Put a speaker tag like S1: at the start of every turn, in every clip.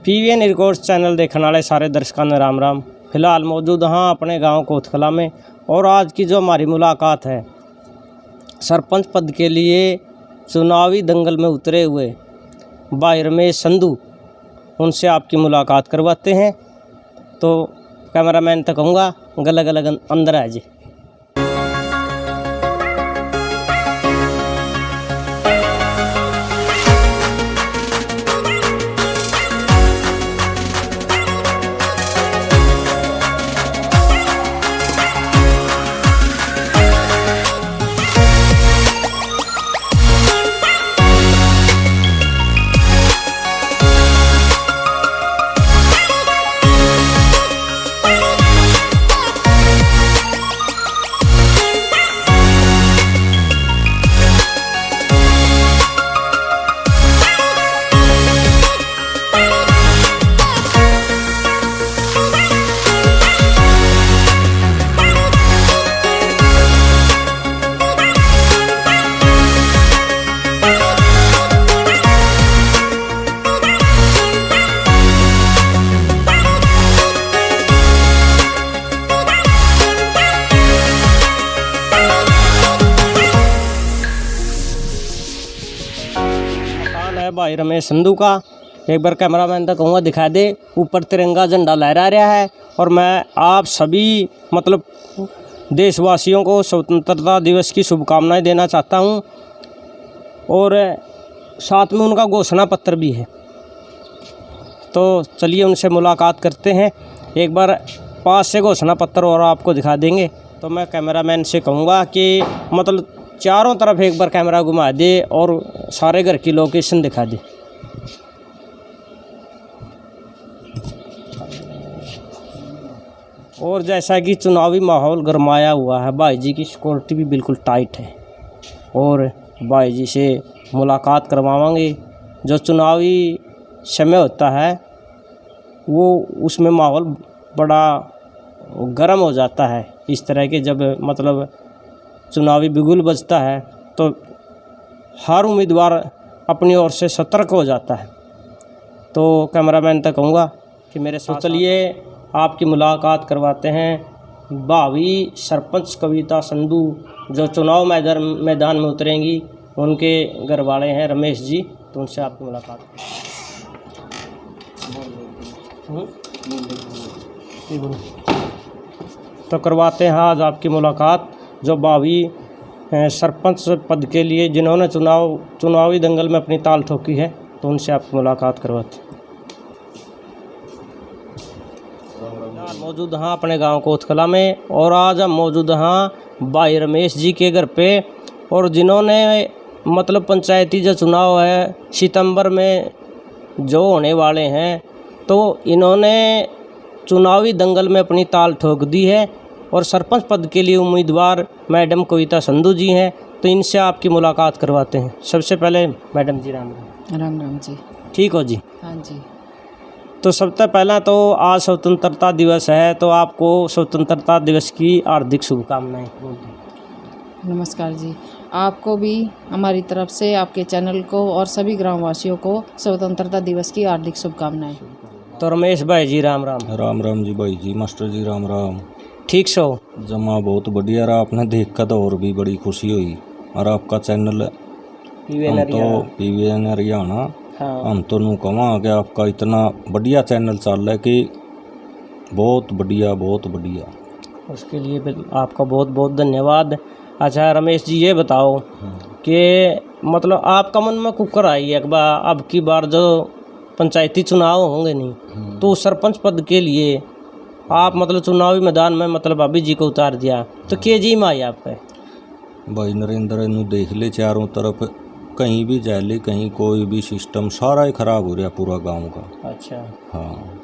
S1: PVN records channel देखने वाले सारे दर्शकों ने राम राम। फिलहाल मौजूद हाँ अपने गांव कोतकला में, और आज की जो हमारी मुलाकात है सरपंच पद के लिए चुनावी दंगल में उतरे हुए भाई रमेश संधू, उनसे आपकी मुलाकात करवाते हैं। तो कैमरामैन तक कहूँगा गला गला अंदर आ जी। भाई रमेश संधू का एक बार कैमरामैन तक कहूँगा दिखा दे। ऊपर तिरंगा झंडा लहरा रहा है और मैं आप सभी मतलब देशवासियों को स्वतंत्रता दिवस की शुभकामनाएं देना चाहता हूं, और साथ में उनका घोषणा पत्र भी है। तो चलिए उनसे मुलाकात करते हैं। एक बार पास से घोषणा पत्र और आपको दिखा देंगे। तो मैं कैमरामैन से कहूँगा कि मतलब चारों तरफ एक बार कैमरा घुमा दे और सारे घर की लोकेशन दिखा दे। और जैसा कि चुनावी माहौल गरमाया हुआ है, भाई जी की सिक्योरिटी भी बिल्कुल टाइट है और भाई जी से मुलाकात करवाएंगे। जो चुनावी समय होता है वो उसमें माहौल बड़ा गर्म हो जाता है। इस तरह के जब मतलब चुनावी बिगुल बजता है तो हर उम्मीदवार अपनी ओर से सतर्क हो जाता है। तो कैमरामैन तक कहूँगा कि मेरे साथ चलिए आपकी मुलाकात करवाते हैं भावी सरपंच कविता संधू, जो चुनाव मैदान में उतरेंगी। उनके घर वाले हैं रमेश जी, तो उनसे आपकी मुलाकात तो करवाते हैं आज आपकी मुलाकात। जो भावी सरपंच पद के लिए जिन्होंने चुनावी दंगल में अपनी ताल ठोकी है, तो उनसे आपकी मुलाकात करवाते। मौजूद हाँ अपने गांव कोतकला में, और आज हम मौजूद हाँ भाई रमेश जी के घर पे, और जिन्होंने मतलब पंचायती जो चुनाव है सितंबर में जो होने वाले हैं, तो इन्होंने चुनावी दंगल में अपनी ताल ठोक दी है और सरपंच पद के लिए उम्मीदवार मैडम कविता संधू जी हैं। तो इनसे आपकी मुलाकात करवाते हैं। सबसे पहले मैडम जी राम राम।
S2: राम राम जी।
S1: ठीक हो जी?
S2: हाँ जी।
S1: तो सबसे पहला तो आज स्वतंत्रता दिवस है, तो आपको स्वतंत्रता दिवस की हार्दिक शुभकामनाएं।
S2: नमस्कार जी, आपको भी हमारी तरफ से आपके चैनल को और सभी ग्रामवासियों को स्वतंत्रता दिवस की हार्दिक शुभकामनाएं।
S1: तो रमेश भाई जी राम राम।
S3: राम राम जी भाई जी। मास्टर जी राम राम।
S1: ठीक सो
S3: जमा बहुत बढ़िया रहा, आपने देख कर तो और भी बड़ी खुशी हुई। और आपका चैनल तो पीवीएन हरियाणा, हम तो नू कमा कि आपका इतना बढ़िया चैनल चल रहा है कि बहुत बढ़िया बहुत बढ़िया।
S1: उसके लिए आपका बहुत बहुत धन्यवाद। अच्छा रमेश जी ये बताओ कि मतलब आपका मन में कुकर आई है अब की बार जो पंचायती चुनाव होंगे नहीं, तो सरपंच पद के लिए आप मतलब चुनावी मैदान में मतलब अभी जी को उतार दिया, तो के जी में आई आपका?
S3: भाई नरेंद्र इनू देख ले, चारों तरफ कहीं भी जा ले, कहीं कोई भी सिस्टम सारा ही खराब हो रहा पूरा गांव का।
S1: अच्छा
S3: हाँ,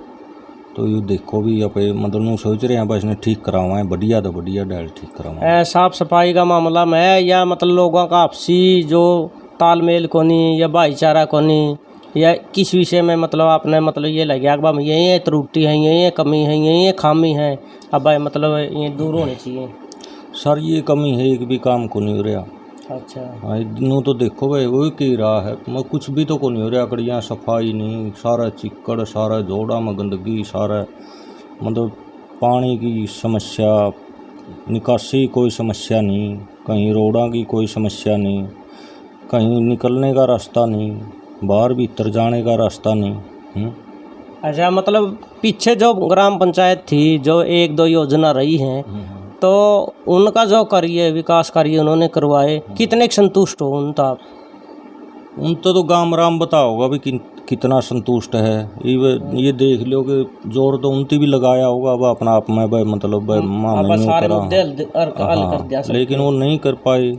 S3: तो ये देखो भी अपने मतलब सोच रहे हैं बस ने ठीक करावा है, बढ़िया तो बढ़िया डायल ठीक करावा।
S1: साफ सफाई का मामला में है या मतलब लोगों का आपसी जो तालमेल को नहीं या भाईचारा को नहीं, या किस विषय में मतलब आपने मतलब ये लगे अब यही है त्रुटि है, यही है कमी है, यही है खामी है, अब भाई मतलब ये दूर होनी चाहिए?
S3: सर ये कमी है, एक भी काम को नहीं हो रहा।
S1: अच्छा।
S3: हाँ इनू तो देखो भाई वही की रहा है, मैं कुछ भी तो को नहीं हो रहा, कड़ियाँ सफाई नहीं, सारा चिक्कड़, सारा जोड़ा में गंदगी, सारा मतलब पानी की समस्या, निकासी कोई समस्या नहीं, कहीं रोडों की कोई समस्या नहीं, कहीं निकलने का रास्ता नहीं, बाहर भीतर जाने का रास्ता नहीं।
S1: अच्छा, मतलब पीछे जो ग्राम पंचायत थी, जो 1-2 योजना रही हैं, तो उनका जो कार्य विकास कार्य उन्होंने करवाए, कितने संतुष्ट हो उन तक?
S3: उन तो गाम राम बताओगा भी कितना संतुष्ट है। ये देख लो कि जोर तो उनती भी लगाया होगा, अब अपना आप में मतलब
S1: सारे मुद्दे हल कर दिया,
S3: लेकिन वो नहीं कर पाए।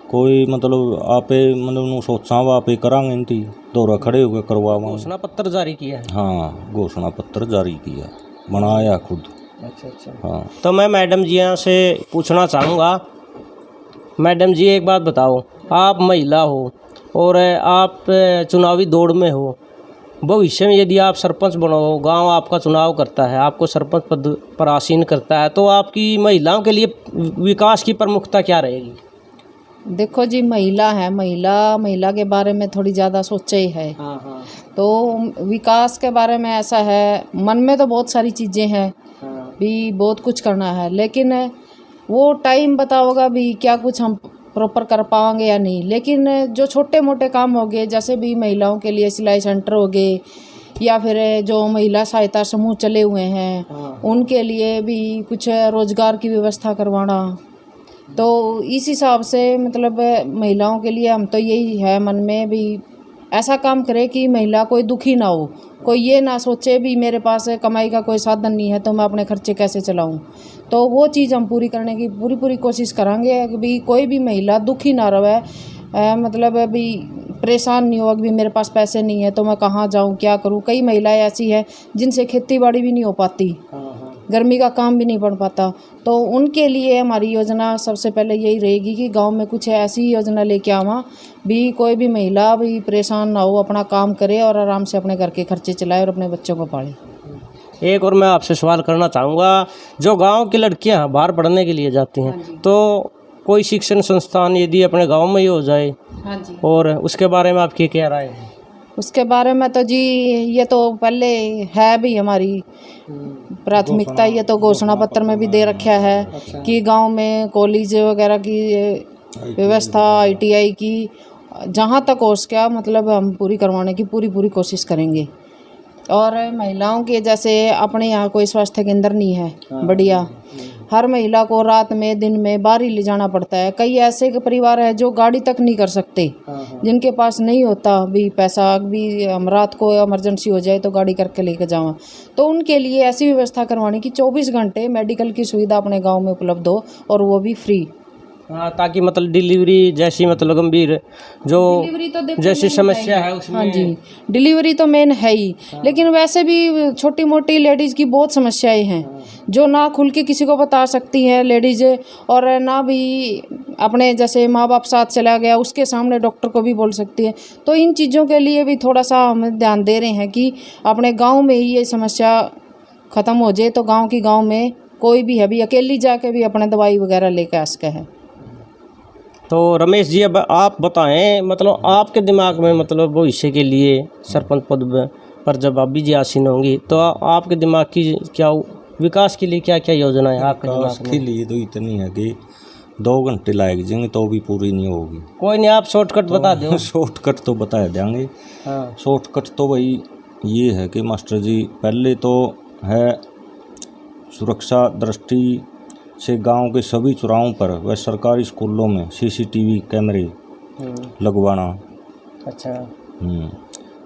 S3: कोई मतलब आपे मतलब सोचा आपे करांगे इनती दौरा खड़े होकर करवावा।
S1: घोषणा पत्र जारी किया है?
S3: हाँ घोषणा पत्र जारी किया, बनाया खुद।
S1: अच्छा।
S3: हाँ
S1: तो मैं मैडम जी यहाँ से पूछना चाहूँगा, मैडम जी एक बात बताओ, आप महिला हो और आप चुनावी दौड़ में हो, भविष्य में यदि आप सरपंच बनो, गांव आपका चुनाव करता है, आपको सरपंच पद पर आसीन करता है, तो आपकी महिलाओं के लिए विकास की प्रमुखता क्या रहेगी?
S2: देखो जी, महिला है, महिला के बारे में थोड़ी ज़्यादा सोचा ही है।
S1: हाँ।
S2: तो विकास के बारे में ऐसा है, मन में तो बहुत सारी चीज़ें हैं भी, बहुत कुछ करना है, लेकिन वो टाइम बताओगा भी क्या कुछ हम प्रॉपर कर पाएंगे या नहीं। लेकिन जो छोटे मोटे काम हो गए, जैसे भी महिलाओं के लिए सिलाई सेंटर हो गए, या फिर जो महिला सहायता समूह चले हुए हैं उनके लिए भी कुछ रोजगार की व्यवस्था करवाना, तो इस हिसाब से मतलब महिलाओं के लिए हम तो यही है मन में भी, ऐसा काम करे कि महिला कोई दुखी ना हो, कोई ये ना सोचे भी मेरे पास कमाई का कोई साधन नहीं है तो मैं अपने खर्चे कैसे चलाऊं। तो वो चीज़ हम पूरी करने की पूरी कोशिश करेंगे कि भी कोई भी महिला दुखी ना रहे, मतलब अभी परेशान नहीं हो कि मेरे पास पैसे नहीं है तो मैं कहाँ जाऊँ, क्या करूँ। कई महिलाएं ऐसी हैं जिनसे खेती बाड़ी भी नहीं हो पाती, गर्मी का काम भी नहीं पड़ पाता, तो उनके लिए हमारी योजना सबसे पहले यही रहेगी कि गांव में कुछ ऐसी योजना लेके आवा भी, कोई भी महिला भी परेशान ना हो, अपना काम करे और आराम से अपने घर के खर्चे चलाए और अपने बच्चों को पाले।
S1: एक और मैं आपसे सवाल करना चाहूँगा, जो गांव की लड़कियां बाहर पढ़ने के लिए जाती हैं, तो कोई शिक्षण संस्थान यदि अपने गांव में ही हो जाए,
S2: हाँ जी,
S1: और उसके बारे में आपकी क्या राय है?
S2: उसके बारे में तो जी ये तो पहले है भी हमारी प्राथमिकता, ये तो घोषणा पत्र में भी दे रखा है कि गांव में कॉलेज वगैरह की व्यवस्था, ITI की जहां तक हो सके मतलब हम पूरी करवाने की पूरी कोशिश करेंगे। और महिलाओं के जैसे अपने यहाँ कोई स्वास्थ्य केंद्र नहीं है बढ़िया, हर महिला को रात में दिन में बाहर ही ले जाना पड़ता है। कई ऐसे परिवार है जो गाड़ी तक नहीं कर सकते, जिनके पास नहीं होता भी पैसा भी, हम रात को इमरजेंसी हो जाए तो गाड़ी करके लेके जावा, तो उनके लिए ऐसी व्यवस्था करवानी कि 24 घंटे मेडिकल की सुविधा अपने गांव में उपलब्ध हो और वो भी फ्री।
S1: हाँ, ताकि मतलब डिलीवरी जैसी मतलब गंभीर जो
S2: तो
S1: जैसी समस्या है उसमें,
S2: हाँ जी, डिलीवरी तो मेन है ही, लेकिन वैसे भी छोटी मोटी लेडीज़ की बहुत समस्याएं हैं जो ना खुल के किसी को बता सकती हैं लेडीज़, और ना भी अपने जैसे माँ बाप साथ चला गया उसके सामने डॉक्टर को भी बोल सकती है। तो इन चीज़ों के लिए भी थोड़ा सा हम ध्यान दे रहे हैं कि अपने गाँव में ही ये समस्या ख़त्म हो जाए, तो गाँव में कोई भी है भी अकेली जाके भी अपने दवाई वगैरह लेके आ सके है।
S1: तो रमेश जी, अब आप बताएं, मतलब आपके दिमाग में मतलब भविष्य के लिए सरपंच पद पर जब आप जी आसीन होंगी, तो आपके दिमाग की क्या विकास के लिए क्या क्या योजना है आपके दिमाग में?
S3: के लिए तो इतनी है कि 2 घंटे लायक जाएंगे तो भी पूरी नहीं होगी।
S1: कोई नहीं, आप शॉर्टकट बता दो।
S3: शॉर्टकट तो बता देंगे।
S1: हाँ,
S3: शॉर्टकट तो भाई ये है कि मास्टर जी, पहले तो है सुरक्षा दृष्टि से गांव के सभी चौराहों पर व सरकारी स्कूलों में CCTV कैमरे लगवाना।
S1: अच्छा।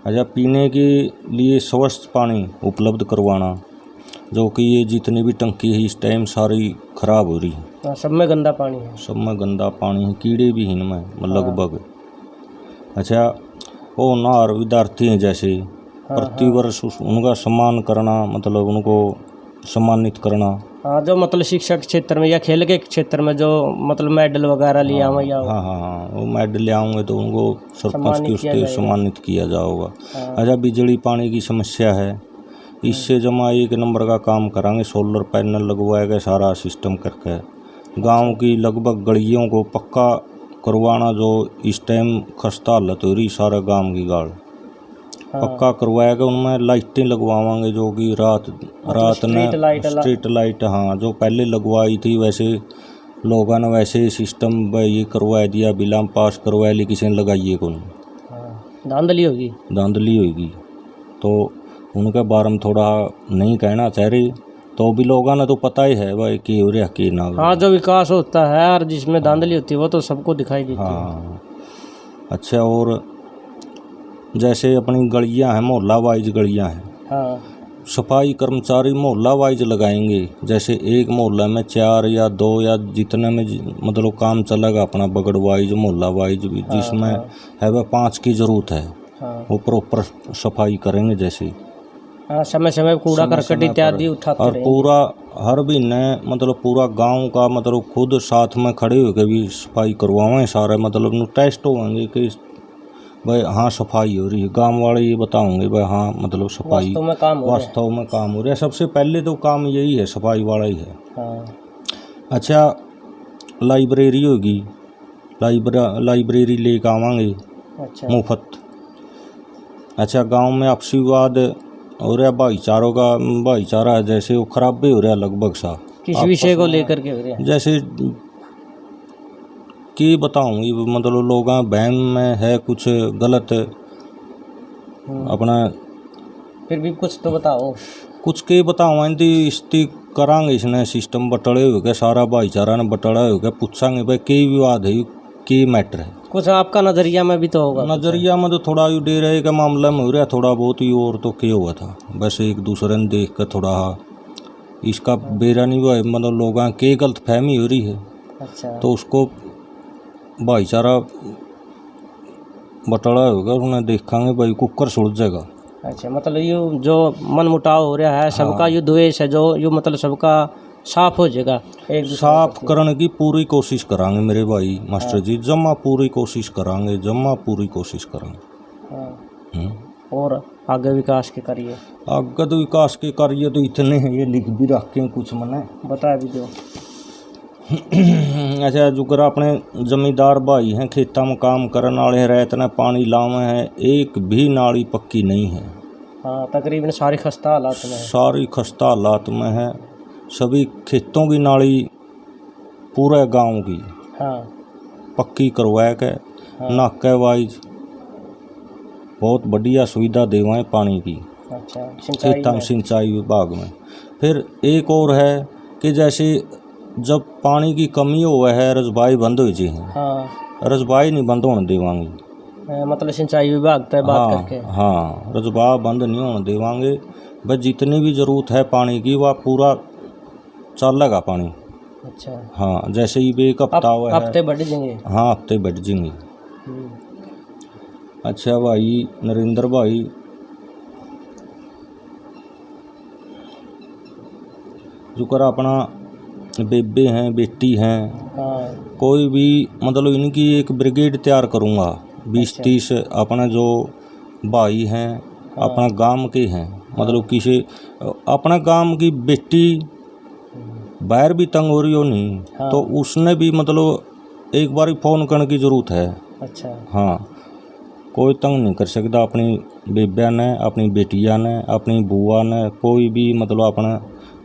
S3: अच्छा, पीने के लिए स्वच्छ पानी उपलब्ध करवाना, जो कि ये जितनी भी टंकी है इस टाइम सारी खराब हो रही है,
S1: सब में गंदा पानी है,
S3: सब में गंदा पानी है, कीड़े भी इनमें लगभग। अच्छा, वो नार विद्यार्थी हैं जैसे प्रतिवर्ष उनका सम्मान करना, मतलब उनको सम्मानित करना।
S1: हाँ, जो मतलब शिक्षा के क्षेत्र में या खेल के क्षेत्र में जो मतलब मेडल वगैरह लिया हुआ, या
S3: हाँ, वो मेडल ले आऊँगे तो उनको सरपंच की उससे सम्मानित किया जाएगा। अच्छा, बिजली पानी की समस्या है, इससे जमा 1 नंबर का काम करांगे, सोलर पैनल लगवाएगा, सारा सिस्टम करके गांव की लगभग गलियों को पक्का करवाना जो इस टाइम खस्ता हालत हो रही सारे गांव की गाड़ पक्का करवाएगा। उनमें लाइटें लगवाएंगे जो कि रात ने स्ट्रीट लाइट, हाँ, जो पहले लगवाई थी वैसे लोगों ने वैसे सिस्टम ये करवा दिया, बिल पास करवाया, लेकिन किसी ने लगाइए कौन,
S1: धांधली होगी। तो उनके बारे में थोड़ा नहीं कहना चाह रही, तो भी लोगों ने तो पता ही है भाई कि हो रहा कि ना। हाँ, जो विकास होता है और जिसमें धांधली होती है वो तो सबको दिखाई देती है। हाँ, अच्छा। और जैसे अपनी गलियां हैं, मोहल्ला वाइज गलियां हैं, हाँ, सफाई कर्मचारी मोहल्ला वाइज लगाएंगे। जैसे एक मोहल्ले में 4 या 2 या जितने में मतलब काम चलेगा अपना बगड़ वाइज मोहल्ला वाइज भी, जिसमें है वह 5 की ज़रूरत है, वो प्रॉपर सफाई करेंगे। जैसे समय समय कूड़ा करकट इत्यादि उठाते और पूरा हर महीने मतलब पूरा गांव का मतलब खुद साथ में खड़े होकर भी सफाई करवाएं सारे, मतलब टेस्ट होंगे कि भाई हाँ सफाई हो रही है। गांव वाले ये बताओगे भाई हाँ मतलब सफाई वास्तव में काम हो रहा है। सबसे पहले तो काम यही है, सफाई वाला ही है। हाँ। अच्छा, लाइब्रेरी होगी, लाइब्रेरी लेकर आवांगे। अच्छा। मुफ्त। अच्छा, गांव में आपसी विवाद हो रहा, भाईचारा है जैसे वो खराब भी हो रहा लगभग सा, किस विषय को लेकर के हो रहा, जैसे कि बताऊँ मतलब लोग बहम में है कुछ गलत अपना, फिर भी कुछ तो बताओ, कुछ के बताओ इस्ती करांगे इसने सिस्टम बटड़े हो गए, सारा भाईचारा ने बटड़ा हो गया, पूछांगे भाई के विवाद है, के मैटर है, कुछ आपका नज़रिया में भी तो होगा। नज़रिया में तो थोड़ा यू डे रहे के मामला में हो रहा थोड़ा बहुत ही, और तो क्या हुआ था बस एक दूसरे ने देख कर थोड़ा इसका बेरा नहीं हुआ, मतलब लोगों के गलत फहमी हो रही है। अच्छा। तो उसको भाईचारा बटड़ा होगा, उन्हें देखेंगे भाई कुकर सुलझ जाएगा। अच्छा, मतलब ये जो मन मुटाव हो रहा है सबका, ये द्वेष है जो ये मतलब सबका साफ हो जाएगा, एक साफ करने की पूरी कोशिश करांगे मेरे भाई मास्टर जी, जम्मा पूरी कोशिश करांगे, और आगे विकास के करिए, आगे तो विकास के करिए तो इतने हैं, ये लिख भी रखे कुछ मैंने बता भी दो। अच्छा, जुकर अपने जमींदार भाई हैं, खेतों में काम करने वाले रहते ने, पानी लावे हैं, एक भी नाली पक्की नहीं है। हाँ, तकरीबन सारी खस्ता हालात में है, सभी खेतों की नाली पूरे गांव की, हाँ, पक्की करवा के, हाँ, नाके वाइज बहुत बढ़िया सुविधा देवाएं पानी की। अच्छा, खेतों सिंचाई विभाग में। फिर एक और है कि जैसे जब पानी की कमी हुआ है रजबाई बंद हो जी हैं, हाँ, रजबाई नहीं बंद होने देवांगे, मतलब सिंचाई विभाग तय बात करके, हाँ, रजबा बंद नहीं होने देवांगे, बस जितनी भी ज़रूरत है पानी की वह पूरा चलेगा पानी। अच्छा। हाँ, जैसे ही एक हफ्ता हुआ है, हफ्ते बढ़ जाएंगे, हाँ, हफ्ते बढ़ जाएंगे। अच्छा भाई नरेंद्र भाई, जो कर अपना बेबे हैं, बेटी हैं, हाँ, कोई भी मतलब इनकी एक ब्रिगेड तैयार करूँगा, 20-30 अपना जो भाई हैं, हाँ, अपना गांव के हैं, मतलब किसी अपना गांव की बेटी बाहर भी तंग हो रही हो नहीं, हाँ, तो उसने भी मतलब एक बार फ़ोन करने की ज़रूरत है। अच्छा। हाँ, कोई तंग नहीं कर सकता अपनी बेबिया ने, अपनी बेटिया ने, अपनी बुआ ने, कोई भी मतलब अपना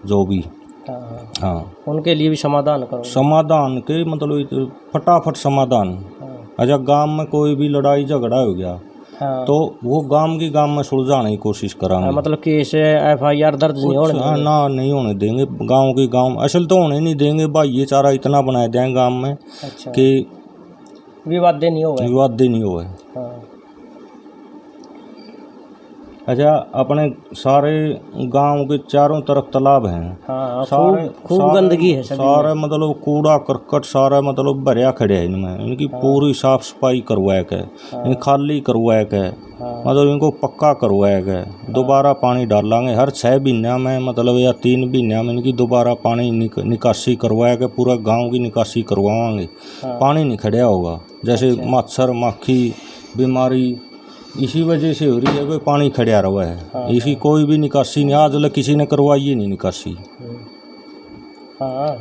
S1: जो भी, हाँ, उनके लिए भी समाधान करो, समाधान के मतलब फटाफट समाधान। हाँ। अच्छा, गांव में कोई भी लड़ाई झगड़ा हो गया, हाँ, तो वो गांव में सुलझाने की कोशिश करांगे, हाँ, मतलब कि इसे FIR दर्ज नहीं होने देंगे, ना नहीं होने देंगे, गांव असल तो होने नहीं देंगे, भाईचारा इतना बनाए देंगे गांव में। अच्छा। कि विवाद नहीं हुए। हाँ। अच्छा, अपने सारे गांव के चारों तरफ तालाब हैं, हाँ, सारे खूब गंदगी है, सारे मतलब कूड़ा करकट सारा मतलब भरिया खड़े है इनमें, इनकी, हाँ, पूरी साफ सफाई करवाए के, हाँ, खाली करवाए के, हाँ, मतलब इनको पक्का करवाए के, हाँ, दोबारा पानी डालेंगे हर 6 महीना में, मतलब या 3 महीना में इनकी दोबारा पानी निकासी करवाए के, पूरा गाँव की निकासी करवाएंगे। हाँ। पानी नहीं खड़ा होगा, जैसे मच्छर मक्खी बीमारी इसी वजह से हो रही है, कोई पानी खड़ा रहा है। हाँ, इसकी कोई भी निकासी नहीं, आज तक किसी ने करवाई ही नहीं निकासी। हाँ,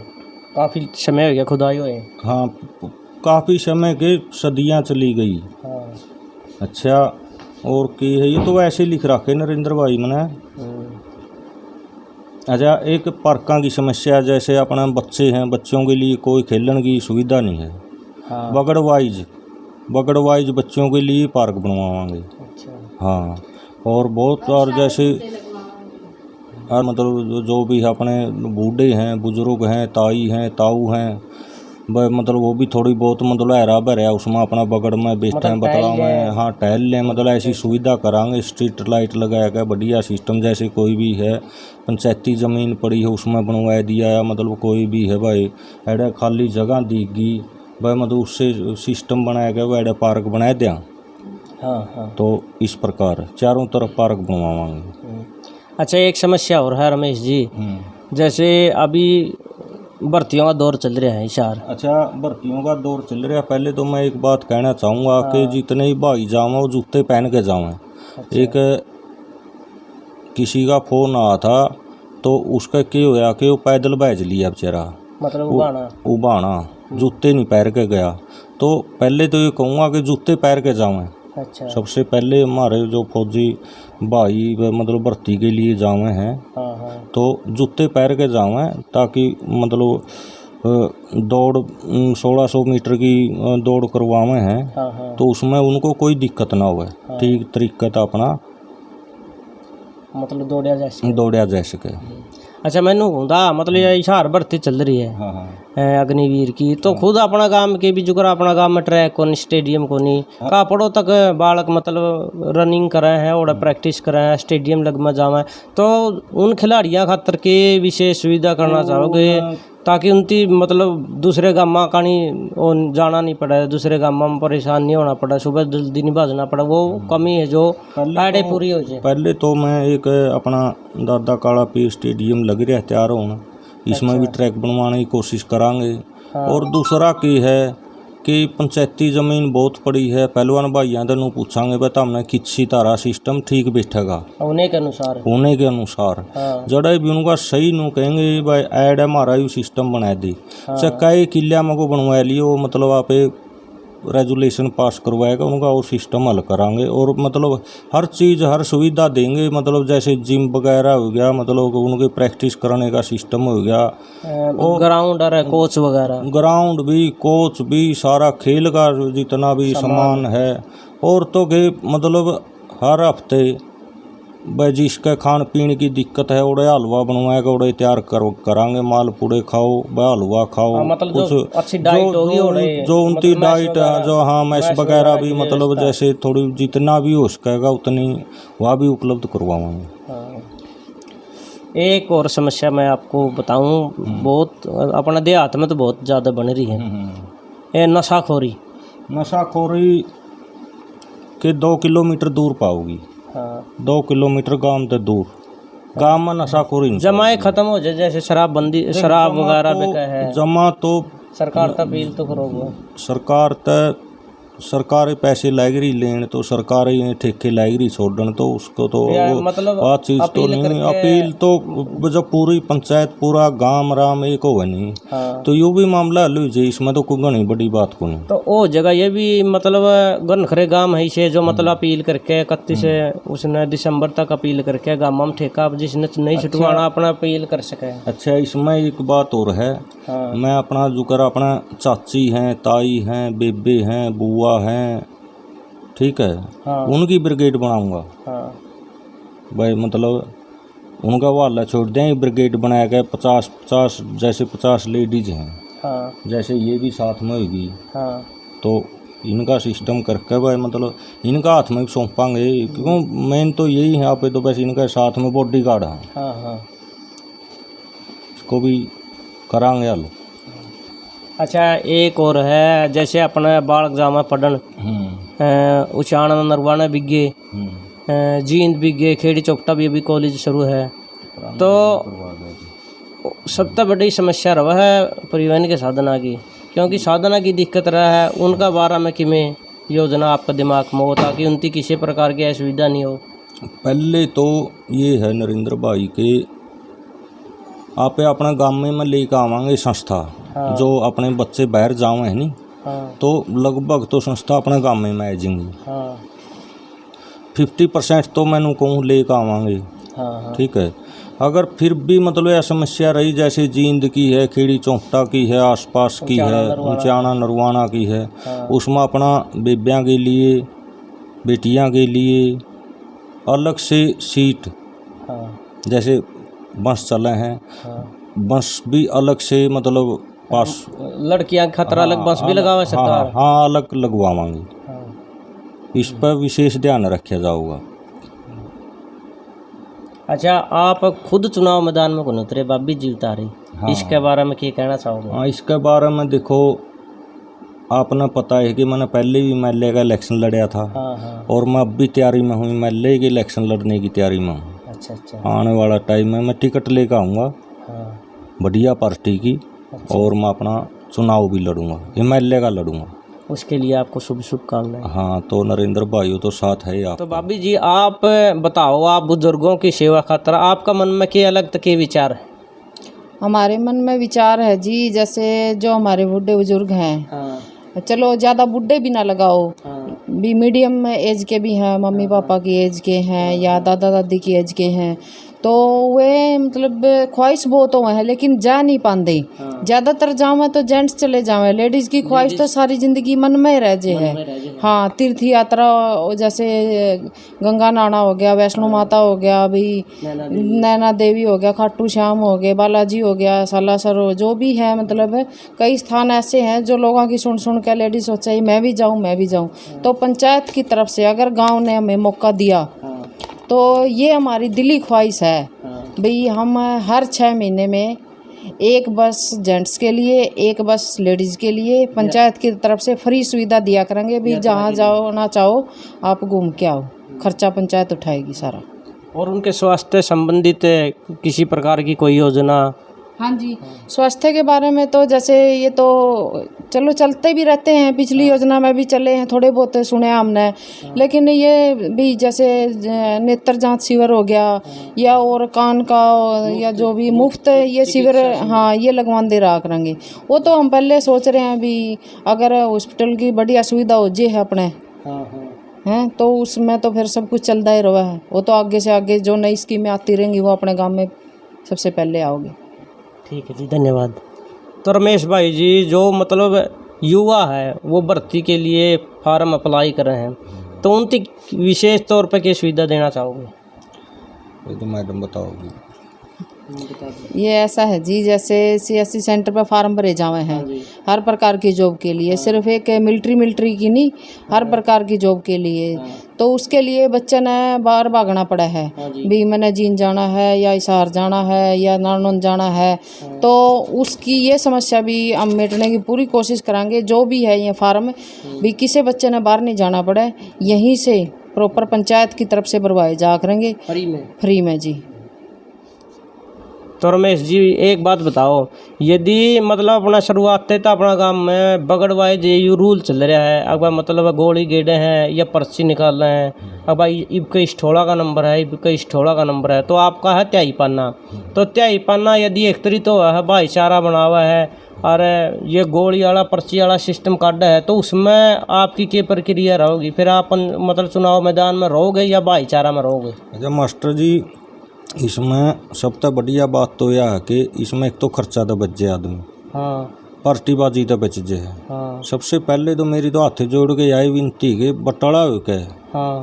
S1: काफ़ी समय हो गया खुदाई हुए, हाँ,
S3: काफ़ी समय के सदियां चली गई।
S1: हाँ।
S3: अच्छा, और की है ये तो ऐसे लिख रखे नरेंद्र भाई मैंने। अच्छा, एक पार्कों की समस्या, जैसे अपना बच्चे हैं, बच्चों के लिए कोई खेलने की सुविधा नहीं है।
S1: हाँ।
S3: बगड़ वाइज बच्चों के लिए पार्क बनवाएंगे।
S1: अच्छा।
S3: हाँ, और बहुत और जैसे मतलब जो भी अपने बूढ़े हैं, बुजुर्ग हैं, ताई हैं, ताऊ हैं, वह मतलब वो भी थोड़ी बहुत मतलब हरा भरा उसमें अपना बगड़ में बैठे हैं, बतलाव में, हाँ टहल लें, मतलब ऐसी सुविधा कराएंगे। स्ट्रीट लाइट लगाया गया, बढ़िया सिस्टम, जैसे कोई भी है पंचायती ज़मीन पड़ी है उसमें बनवा दिया, या मतलब कोई भी है भाई ऐडा खाली जगह दीगी भाई, मतलब उससे सिस्टम बनाया गया, वह ऐडा पार्क बना दिया।
S1: हाँ हाँ।
S3: तो इस प्रकार चारों तरफ पार्क बनवाएंगे।
S1: अच्छा, एक समस्या और है रमेश जी, जैसे अभी भर्तियों का दौर चल रहा है इशार।
S3: अच्छा, भर्तियों का दौर चल रहा है। पहले तो मैं एक बात कहना चाहूँगा कि जितने ही भाई जाओ वो जूते पहन के जाओ।
S1: अच्छा।
S3: एक किसी का फोन आया था तो उसका क्या होया कि वो पैदल भेज लिया बेचारा,
S1: मतलब
S3: उबाना जूते नहीं पैर के गया। तो पहले तो ये कहूँगा कि जूते पैर के जाओ।
S1: अच्छा।
S3: सबसे पहले हमारे जो फौजी भाई मतलब भर्ती के लिए जावे हैं,
S1: हाँ हाँ।
S3: तो जूते पैर के जावें, ताकि मतलब दौड़ 1600 मीटर की दौड़ करवावे हैं।
S1: हाँ हाँ।
S3: तो उसमें उनको कोई दिक्कत ना हो, ठीक तरीके से अपना
S1: मतलब दौड़िया जा सके। अच्छा, मैनू होंदा मतलब ये इशार भर्ती चल रही है।
S3: हाँ हाँ।
S1: अग्निवीर की, तो खुद अपना गांव के भी जुगरा अपना गांव में ट्रैक को स्टेडियम को नहीं का पड़ो तक बालक मतलब रनिंग करे हैं और प्रैक्टिस करे हैं, स्टेडियम लग में जावे, तो उन खिलाड़ियों खातर के विशेष सुविधा करना चाहोगे ताकि उनकी मतलब दूसरे गाँव में कहीं जाना नहीं पड़े, दूसरे गाँव में परेशान नहीं होना पड़ा, सुबह जल्दी नहीं भाजना पड़ा, वो कमी है जो आड़े पूरी हो जाए।
S3: पहले तो मैं एक अपना दादा काला पीर स्टेडियम लग रहा है तैयार होना, इसमें भी ट्रैक बनवाने की कोशिश करांगे। और दूसरा की है कि पंचायती ज़मीन बहुत पड़ी है, पहलवान भाइयों को पूछांगे बता हमने किसी तारा सिस्टम ठीक बैठेगा होने के अनुसार जड़ा भी उनका सही नू कहेंगे भाई ऐड हमारा यू सिस्टम बना दी। कई किले में को बनवा लियो, मतलब आप रेजुलेशन पास करवाएगा उनका वो सिस्टम हल करांगे। और मतलब हर चीज़ हर सुविधा देंगे, मतलब जैसे जिम वगैरह हो गया, मतलब उनके प्रैक्टिस कराने का सिस्टम हो गया, और
S1: ग्राउंड और कोच वगैरह,
S3: ग्राउंड भी, कोच भी, सारा खेल का जितना भी सामान है। और तो के मतलब हर हफ्ते भाई जिसके खान पीन की दिक्कत है उड़े हलवा बनवाएगा, उड़े तैयार करांगे, माल पूड़े खाओ, भाई हलवा खाओ,
S1: मतलब
S3: कुछ
S1: जो अच्छी डाइट होगी
S3: जो उनकी डाइट है, जो हाँ मैश वगैरह भी मतलब जैसे थोड़ी जितना भी हो सकेगा उतनी वह भी उपलब्ध करवाएंगे।
S1: एक और समस्या मैं आपको बताऊं, बहुत अपना देहात में तो बहुत ज़्यादा बन रही है, ये नशाखोरी
S3: के 2 किलोमीटर दूर पाओगी। 2 किलोमीटर गांव से दूर गांव में नशाखोरी
S1: जमाए खत्म हो जाए, जैसे शराबबंदी, शराब वगैरह बिका है,
S3: जमा तो
S1: सरकार अपील तो करोगे,
S3: सरकार पैसे लाएगी लेन, तो सरकार ही ठेके लाएगी छोड़न, तो उसको तो
S1: मतलब
S3: बात चीज़ तो नहीं। अपील तो जब पूरी पंचायत पूरा गांव राम एक हो नहीं, तो यो भी मामला हल हो जाए, इसमें तो कोई घनी बड़ी बात को नहीं।
S1: तो वो जगह ये भी मतलब गनखरे गांव है इसे जो मतलब अपील करके 31 उसने दिसंबर तक अपील करके गांव में ठेका जिसने नहीं छुटवाना अपना अपील कर सके। अच्छा,
S3: इसमें एक बात और है, मैं अपना जुकर अपना चाची हैं, ताई हैं, बेबे हैं, बुआ हैं, ठीक है, उनकी ब्रिगेड बनाऊंगा। भाई मतलब उनका वाला छोड़ दें, ब्रिगेड बनाया गया 50 जैसे 50 लेडीज हैं, जैसे ये भी साथ में होगी, तो इनका सिस्टम करके भाई मतलब इनका हाथ में सौंपांगे, क्यों मेन तो यही है यहाँ पे, तो बस इनका साथ में बॉडी गार्ड है, इसको भी करांगे हल।
S1: अच्छा, एक और है, जैसे अपने बालक जामा पढ़न उचाण नरवाना बिगे, जींद बिगे, खेड़ी चौकटा भी अभी कॉलेज शुरू है, तो सबसे बड़ी समस्या रहा है परिवहन के साधना की, क्योंकि साधना की दिक्कत रहा है, उनका बारे में किमें योजना आपका दिमाग में हो ताकि उनकी किसी प्रकार की असुविधा नहीं हो।
S3: पहले तो ये है नरेंद्र भाई के आप अपना गाँव में लेकर आवांगे संस्था, जो अपने बच्चे बाहर जाओ है नहीं,
S1: हाँ
S3: तो लगभग तो संस्था अपने गाँव में आ जाएंगी।
S1: हाँ
S3: 50% तो मैंने कहूँ लेकर आवांगे।
S1: हाँ
S3: ठीक है। अगर फिर भी मतलब यह समस्या रही जैसे जींद की है, खेड़ी चौंपटा की है, आसपास की है, ऊंचाना नरवाना की है, उसमें अपना बेबियाँ के लिए, बेटियाँ के लिए अलग से सीट, जैसे बस चले हैं, बस भी अलग से मतलब पास
S1: लड़कियां खतरा अलग बस भी लगावा सरकार।
S3: हाँ अलग लगवावांगे। इस पर विशेष ध्यान रखा जाऊगा।
S1: अच्छा, आप खुद चुनाव मैदान में कौन उतरे, बाबी जी उतारे, इसके बारे में क्या कहना चाहोगे?
S3: हाँ, इसके बारे में देखो, आपने पता है कि मैंने पहले भी एमएलए का इलेक्शन लड़ा था। और मैं अब भी तैयारी में हूँ, एमएलए की इलेक्शन लड़ने की तैयारी में हूँ।
S1: अच्छा।
S3: आने वाला टाइम में मैं टिकट लेकर आऊँगा बढ़िया पार्टी की। और मैं अपना चुनाव भी लड़ूंगा, एमएलए का लड़ूंगा।
S1: उसके लिए आपको शुभकामनाएं।
S3: हाँ, तो नरेंद्र भाई तो साथ है आप।
S1: तो भाभी जी आप बताओ, आप बुजुर्गों की सेवा खातर आपका मन में क्या अलग तक के विचार है?
S2: हमारे मन में विचार है जी, जैसे जो हमारे बूढ़े बुजुर्ग हैं, चलो ज़्यादा बूढ़े भी ना लगाओ, भी मीडियम एज के भी हैं, मम्मी पापा की एज के हैं या दादा दादी की एज के हैं, तो वे मतलब ख्वाहिश बहुत हुए हैं लेकिन जा नहीं पाते। ज़्यादातर जावे तो जेंट्स चले जावे, लेडीज़ की ख्वाहिश तो सारी ज़िंदगी मन में रह जे है। हाँ, तीर्थ यात्रा जैसे गंगा नाना हो गया, वैष्णो माता हो गया, अभी नैना देवी हो गया, खाटू श्याम हो गए, बालाजी हो गया, सालासर हो, जो भी है मतलब कई स्थान ऐसे हैं जो लोगों की सुन के लेडीज़ सोचा ही मैं भी जाऊँ। तो पंचायत की तरफ से अगर गाँव ने हमें मौका दिया तो ये हमारी दिली ख्वाहिश है भाई, हम हर 6 महीने में एक बस जेंट्स के लिए, एक बस लेडीज़ के लिए पंचायत की तरफ से फ्री सुविधा दिया करेंगे भी, जहाँ जाओ ना चाहो आप घूम के आओ, खर्चा पंचायत उठाएगी सारा।
S1: और उनके स्वास्थ्य संबंधित किसी प्रकार की कोई योजना?
S2: हाँ जी, स्वास्थ्य के बारे में तो जैसे ये तो चलो चलते भी रहते हैं, पिछली योजना में भी चले हैं, थोड़े बहुत सुने हमने, लेकिन ये भी जैसे नेत्र जांच शिविर हो गया या और कान का या जो भी मुफ्त ये शिविर, हाँ ये लगवान दे रहा करेंगे। वो तो हम पहले सोच रहे हैं भी अगर हॉस्पिटल की बढ़िया सुविधा हो जे है अपने हैं तो उसमें तो फिर सब कुछ चलता ही रहा है। वो तो आगे से आगे जो नई स्कीमें आती रहेंगी वो अपने गाँव में सबसे पहले आओगी।
S1: ठीक है जी, धन्यवाद। तो रमेश भाई जी, जो मतलब युवा है वो भर्ती के लिए फार्म अप्लाई कर रहे हैं, तो उनकी विशेष तौर पर क्या सुविधा देना चाहोगे?
S3: ये तो मैडम बताओगी।
S2: ये ऐसा है जी, जैसे CSC सेंटर पर फार्म भरे जावे हैं हर प्रकार की जॉब के लिए, सिर्फ एक मिलिट्री की नहीं, हर प्रकार की जॉब के लिए। तो उसके लिए बच्चे ने बाहर भागना पड़ा है भी, मैंने जींद जाना है या हिसार जाना है या नारनौंद जाना है, तो उसकी ये समस्या भी हम मिटने की पूरी कोशिश करेंगे। जो भी है ये फार्म भी किसी बच्चे ने बाहर नहीं जाना पड़े, यहीं से प्रॉपर पंचायत की तरफ से भरवाए जा करेंगे फ्री में जी।
S1: तो रमेश जी एक बात बताओ, यदि मतलब अपना शुरुआत तो अपना गांव में बगड़वाए जो यू रूल चल रहा है, अब मतलब गोली गेड़े हैं या पर्ची निकाल रहे हैं, अब भाई इबके स्टोड़ा का नंबर है, इबके स्टोड़ा का नंबर है, तो आपका है त्याई पाना। तो त्याई पाना यदि एक तरी तो है भाईचारा बना हुआ है और ये गोली वाला पर्ची वाला सिस्टम काटा है, तो उसमें आपकी क्या प्रक्रिया रहोगी? फिर आप मतलब चुनाव मैदान में रहोगे या भाईचारा में रहोगे?
S3: अच्छा मास्टर जी, इसमें सबसे बढ़िया बात तो यह है कि इसमें एक तो खर्चा तो बच जाए आदमी, पार्टीबाजी तो बच जाए। सबसे पहले तो मेरी तो हाथ जोड़ के यही विनती कि बटाला हो के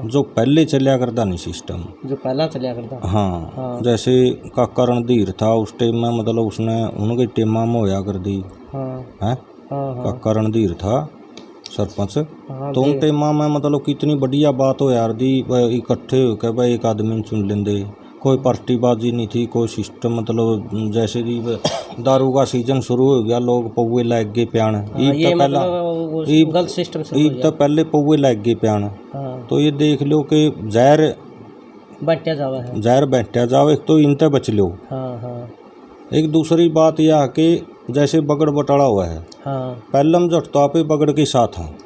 S3: जो पहले चलिया करता नहीं सिस्टम, जो पहला चलिया करता, हाँ जैसे काका रणधीर था उस टाइम में, मतलब उसने उनके टीमा में होया कर दी है। काका रणधीर था सरपंच, तो उन टीमा में मतलब कितनी बढ़िया बात हो यार दी, इकट्ठे होकर भाई एक आदमी चुन लेंदे, कोई पार्टीबाजी नहीं थी, कोई सिस्टम मतलब जैसे कि दारू का सीजन शुरू हो गया, लोग पौवे लग गए प्यान, ईद तो पहले पौवे लग गए प्यान। तो ये देख लो कि जहर बैठा जावे, एक तो इनते बच लो। एक दूसरी बात यह कि जैसे बगड़ बटाड़ा हुआ है, पहले हम जटता पे बगड़ के साथ हैं,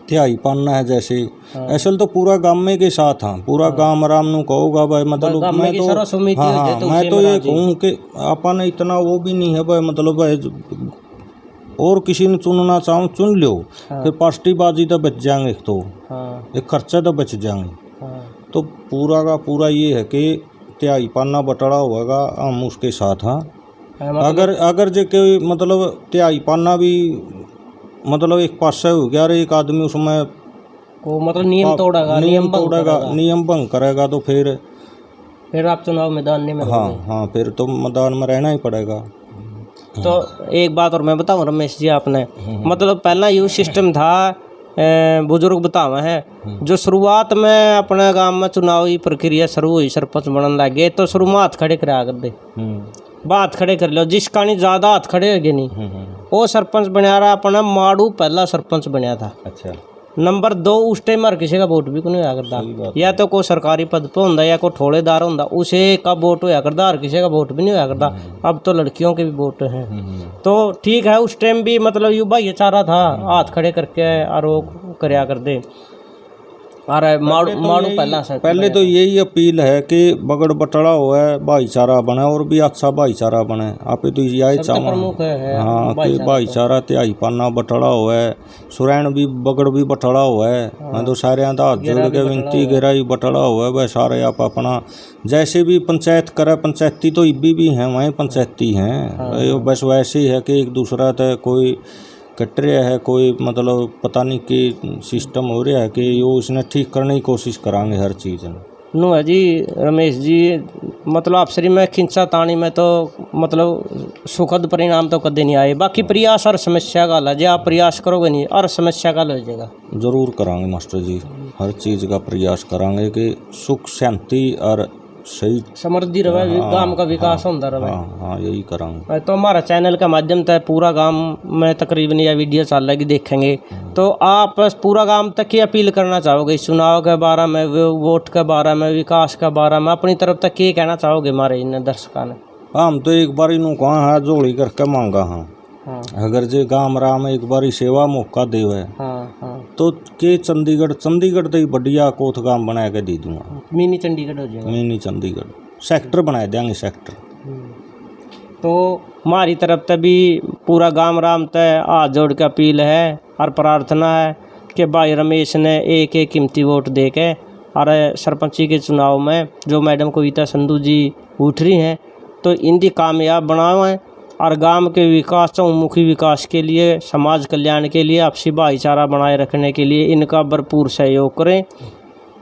S3: त्याई पाना है जैसे असल तो पूरा गांव में के साथ हाँ, पूरा गांव आराम नु कहोगा भाई, मतलब मैं तो हाँ मैं तो ये कहूँ कि अपन इतना वो भी नहीं है भाई, मतलब भाई और किसी ने चुनना चाहो चुन लो, फिर पार्टीबाजी तो बच जाएंगे, एक तो एक खर्चा तो बच जाएंगे। तो पूरा का पूरा ये है कि तिहाई पाना बटड़ा होगा हम उसके साथ। हाँ अगर जो कोई मतलब तिहाई पाना भी मतलब एक पास हो गया और एक आदमी उसमें
S1: को मतलब नियम तोड़ेगा,
S3: नियम भंग करेगा तो
S1: फिर आप चुनाव मैदान में
S3: हाँ फिर तो मैदान में रहना ही पड़ेगा।
S1: तो एक बात और मैं बताऊं रमेश जी, आपने मतलब पहला यू सिस्टम था, बुजुर्ग बतावा है, जो शुरुआत में अपने गांव में चुनावी प्रक्रिया शुरू हुई, सरपंच बनने लगे तो शुरू में हाथ खड़े करा कर दे, बात खड़े कर लो, जिसका नहीं ज़्यादा हाथ खड़े हो गए नहीं वो सरपंच बनया रहा। अपना माड़ू पहला सरपंच बनया था।
S3: अच्छा।
S1: नंबर 2 उस टाइम हर किसी का वोट भी नहीं होया करता, या तो कोई सरकारी पद पे होंदा या कोई ठोड़ेदार होंदा, उसे का वोट होया करता, हर किसी का वोट भी नहीं होया करता। अब तो लड़कियों के भी वोट हैं। तो ठीक है, उस टाइम भी मतलब यू भाईचारा था, हाथ खड़े करके और वो करया कर दे। अरे माड़ू
S3: पहले तो यही अपील है कि बगड़ बटड़ा हुआ है, भाईचारा बने और भी अच्छा भाईचारा बने। आप तो यही चाहो हाँ कि भाईचारा तिहाई पाना बटड़ा हुआ है, सुरैन भी बगड़ भी बटड़ा हुआ है। मैं तो सारे हाथ जोड़ के विनती गहराई बटड़ा हुआ है। वह सारे आप अपना जैसे भी पंचायत करे, पंचायती तो इब्बी भी हैं, वहीं पंचायती हैं, बस वैसे ही है कि एक दूसरा तो कोई कट रहा है, कोई मतलब पता नहीं कि सिस्टम हो रहा है कि यो इसने ठीक करने की कोशिश करांगे हर चीज़ में।
S1: नो है जी रमेश जी, मतलब अफसरी में खिंचा तानी में तो मतलब सुखद परिणाम तो कदे नहीं आए। बाकी प्रयास और समस्या का हल है, आप प्रयास करोगे नहीं और समस्या का हल हो जाएगा।
S3: जरूर करांगे मास्टर जी, हर चीज़ का प्रयास करांगे कि सुख शांति और सही
S1: समृद्धि रहे, गांव का विकास होता रहे।
S3: हाँ यही करांगे।
S1: तो हमारा चैनल का माध्यम से पूरा गांव में तकरीबन यह वीडियो चल रहा है देखेंगे, तो आप पूरा गांव तक की अपील करना चाहोगे इस चुनाव के बारे में, वोट के बारे में, विकास के बारे में, अपनी तरफ तक क्या कहना चाहोगे हमारे इन दर्शकों ने?
S3: हम तो एक बार इनू कहा है जोड़ी करके मांगा अगर जे गांव राम एक बारी सेवा मौका देवे तो के चंडीगढ़ तो ही बढ़िया कोथ गांव बना के दे दूंगा।
S1: मिनी चंडीगढ़ हो जाएगा,
S3: मिनी चंडीगढ़ सेक्टर बना देंगे सेक्टर।
S1: तो हमारी तरफ से भी पूरा गांव राम तय हाथ जोड़ के अपील है और प्रार्थना है कि भाई रमेश ने एक कीमती वोट दे के और सरपंची के चुनाव में जो मैडम कविता संधू जी उठ रही हैं तो इनकी कामयाब बनाएं और गांव के विकास, चहुमुखी विकास के लिए, समाज कल्याण के लिए, आपसी भाईचारा बनाए रखने के लिए इनका भरपूर सहयोग करें।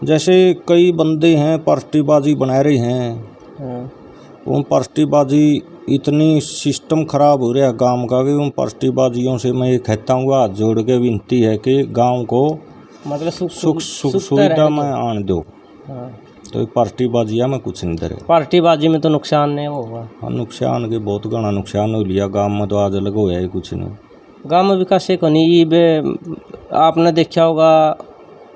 S3: जैसे कई बंदे हैं पार्टीबाजी बना रहे हैं, उन पार्टीबाजी इतनी सिस्टम खराब हो रहा है गांव का कि उन पार्टीबाजियों से मैं ये कहता हूँ हाथ जोड़ के विनती है कि गांव को
S1: मतलब
S3: सुख सुविधा में आन दो। तो पार्टीबाजी में कुछ नहीं करे,
S1: पार्टीबाजी में तो नुकसान नहीं होगा।
S3: हाँ नुकसान के बहुत घना नुकसान हो लिया गांव में, तो आज अलग होया ही कुछ नहीं।
S1: गांव में विकास से नहीं, आपने देखा होगा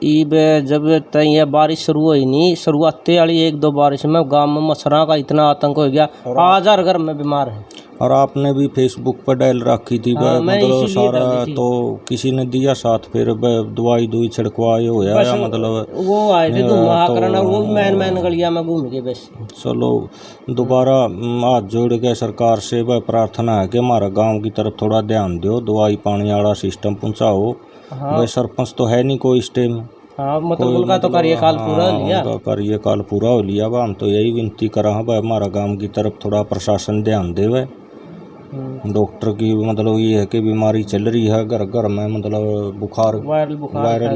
S1: ईब जब तय बारिश शुरू हुई नहीं, शुरुआती वाली 1-2 बारिश में गांव में मच्छरों का इतना आतंक हो गया, 1000 घर में बीमार है।
S3: और आपने भी फेसबुक पर डाल रखी थी मतलब सारा, तो किसी ने दिया साथ फिर दवाई छिड़कवाई होया या मतलब
S1: वो आए थे करना, वो मैन गलिया में घूम गए बस।
S3: चलो दोबारा हाथ जोड़ के सरकार से वह प्रार्थना है कि हमारा गांव की तरफ थोड़ा ध्यान दो, दवाई पानी वाला सिस्टम पहुँचाओ। वह सरपंच तो है नहीं कोई इस टाइम,
S1: मतलब उनका तो कार्यकाल पूरा हो लिया,
S3: कार्यकाल पूरा हो लिया। हम तो यही विनती करा भाई हमारा गांव की तरफ थोड़ा प्रशासन ध्यान देवे। डॉक्टर की मतलब ये है कि बीमारी चल रही है घर घर में, मतलब बुखार वायरल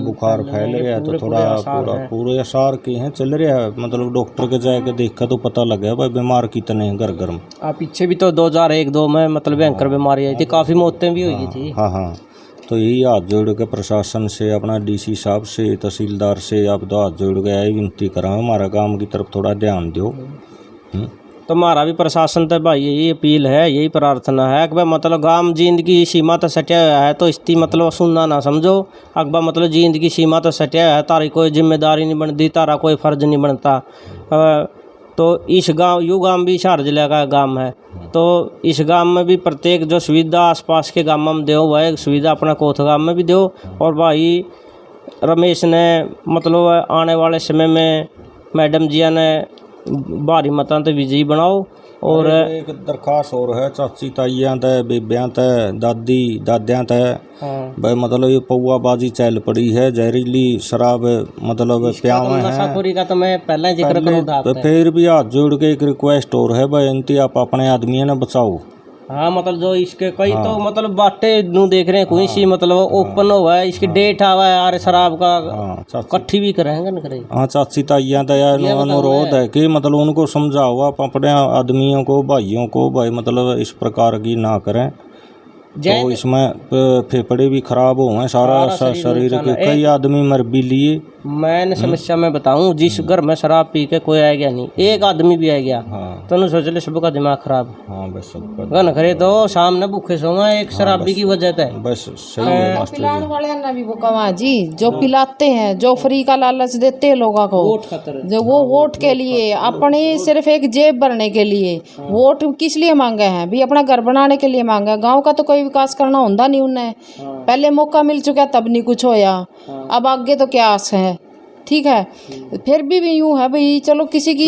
S3: बुखार फैल रहा है, तो थोड़ा पूरे आसार की हैं चल रहा है, मतलब डॉक्टर के जाके देखा तो पता लगा भाई बीमार कितने हैं घर घर में।
S1: पीछे भी तो 2001-2 में मतलब भयंकर बीमारी आई थी, काफ़ी मौतें भी हुई थी।
S3: हाँ तो यही हाथ जोड़ के प्रशासन से, अपना डीसी साहब से, तहसीलदार से आप तो हाथ जोड़ के यही विनती करा हमारा गांव की तरफ थोड़ा ध्यान दो।
S1: तो हमारा भी प्रशासन तो भाई यही अपील है, यही प्रार्थना है कि भाई मतलब गांव जींद की सीमा तो सटिया हुआ है, तो इसकी मतलब सुनना ना समझो। अकबर मतलब जींद की सीमा तो सटिया है, तारी कोई जिम्मेदारी नहीं बनती, तारा कोई फ़र्ज नहीं बनता। तो इस गांव भी हिसार जिले का गांव है, तो इस गांव में भी प्रत्येक जो सुविधा आसपास के गांव में दो वह सुविधा अपना कोथ गांव में भी दो। और भाई रमेश ने मतलब आने वाले समय में मैडम जी ने भारी मतों से विजयी बनाओ और
S3: एक दरखास्त और है चाची ताइयां ते बेबियां ते दादी दादियां ते भाई मतलब ये पौआबाजी चल पड़ी है, जहरीली शराब मतलब प्यावे हैं।
S1: नशाखोरी का तो मैं पहले जिक्र करूँ था।
S3: तो फिर भी हाथ जोड़ के एक रिक्वेस्ट और है भाई, इनती आप अपने आदमियों ने बचाओ।
S1: हाँ मतलब जो इसके कई तो मतलब बाटे नू देख रहे हैं कोई सी मतलब ओपन हुआ है, इसकी डेट आवा है यार शराब का कट्ठी भी करेंगे ना करेंगे।
S3: हाँ चाची ताइयां तो यार अनुरोध है कि मतलब उनको समझाओ आप अपने आदमियों को भाइयों को भाई मतलब इस प्रकार की ना करें। तो इसमें फेफड़े भी खराब हुए हैं, सारा शरीर के कई आदमी मर भी लिए।
S1: मैंने समस्या में बताऊं, जिस घर में शराब पी के कोई आ गया नहीं, एक आदमी भी आ गया तो उन्हें सोच ले सबका दिमाग खराब।
S3: हाँ बस
S1: गन करे तो सामने भूखे सोंगा एक शराबी की वजह से।
S3: बस सही है मास्टर
S2: पिलाने वाले ने भी वो कमा जी, जो पिलाते हैं, जो फ्री का लालच देते हैं लोगों को, जो वो वोट के लिए अपनी सिर्फ एक जेब भरने के लिए वोट किस लिए मांगे हैं भी, अपना घर बनाने के लिए मांगे। गांव का तो कोई विकास करना होता नहीं उन्हें, पहले मौका मिल चुका तब नहीं कुछ होया, अब आगे तो क्या आस है। ठीक है फिर भी यूं है भाई, चलो किसी की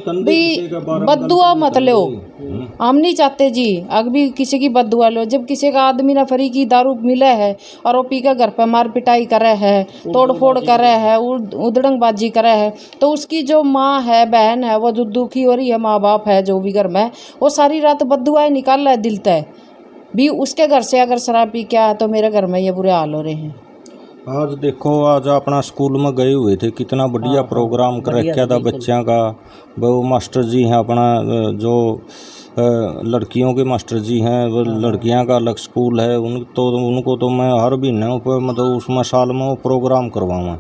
S2: भी बद्दुआ मत लो, हम नहीं चाहते जी अगर भी किसी की बद्दुआ लो। जब किसी का आदमी ना फ्री की दारू मिले है और वो पी कर घर पर मार पिटाई करे है, तोड़ फोड़ करे है, उधड़ंगबाजी करे है, तो उसकी जो माँ है बहन है वो जो दुखी हो रही है, माँ बाप है जो भी घर में, वो सारी रात बद्दुआएं निकाल रहा है दिल तय भी। उसके घर से अगर शराब पी के आया तो मेरे घर में ये बुरे हाल हो रहे हैं।
S3: आज देखो आज अपना स्कूल में गए हुए थे, कितना बढ़िया प्रोग्राम कर रखा था बच्चों का। वो मास्टर जी हैं अपना जो लड़कियों के मास्टर जी हैं, वो लड़कियां का अलग स्कूल है उनको तो मैं हर महीने ऊपर मतलब उसमें साल में वो प्रोग्राम करवाऊँ।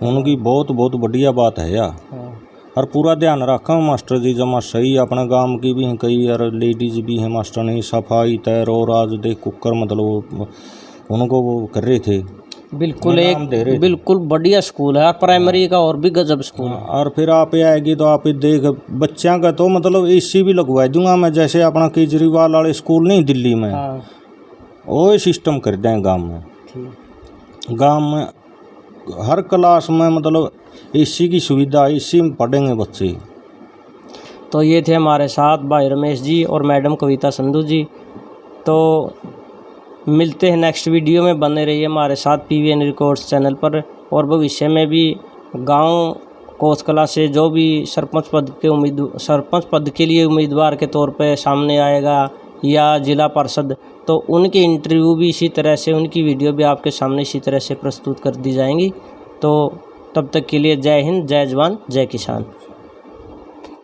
S3: उनकी बहुत बढ़िया बात है यार, और पूरा ध्यान रखा मास्टर जी जमा सही। अपने गांव की भी हैं कई यार लेडीज भी हैं मास्टर नहीं, सफाई तैर और आज देख कुकर मतलब उनको वो कर रहे थे।
S1: बिल्कुल एक बिल्कुल बढ़िया स्कूल है, प्राइमरी का और भी गजब स्कूल है।
S3: और फिर आप आएगी तो आप देख बच्चों का तो मतलब एसी भी लगवा दूंगा मैं, जैसे अपना केजरीवाल वाले स्कूल नहीं दिल्ली में, वो सिस्टम कर दें गांव में। गांव में हर क्लास में मतलब एसी की सुविधा, एसी में पढ़ेंगे बच्चे।
S1: तो ये थे हमारे साथ भाई रमेश जी और मैडम कविता संधू जी। तो मिलते हैं नेक्स्ट वीडियो में, बने रहिए हमारे साथ PVN रिकॉर्ड्स चैनल पर। और भविष्य में भी गांव कोसकला से जो भी सरपंच पद के लिए उम्मीदवार के तौर पे सामने आएगा या जिला पार्षद, तो उनके इंटरव्यू भी इसी तरह से, उनकी वीडियो भी आपके सामने इसी तरह से प्रस्तुत कर दी जाएंगी। तो तब तक के लिए जय हिंद, जय जवान, जय किसान।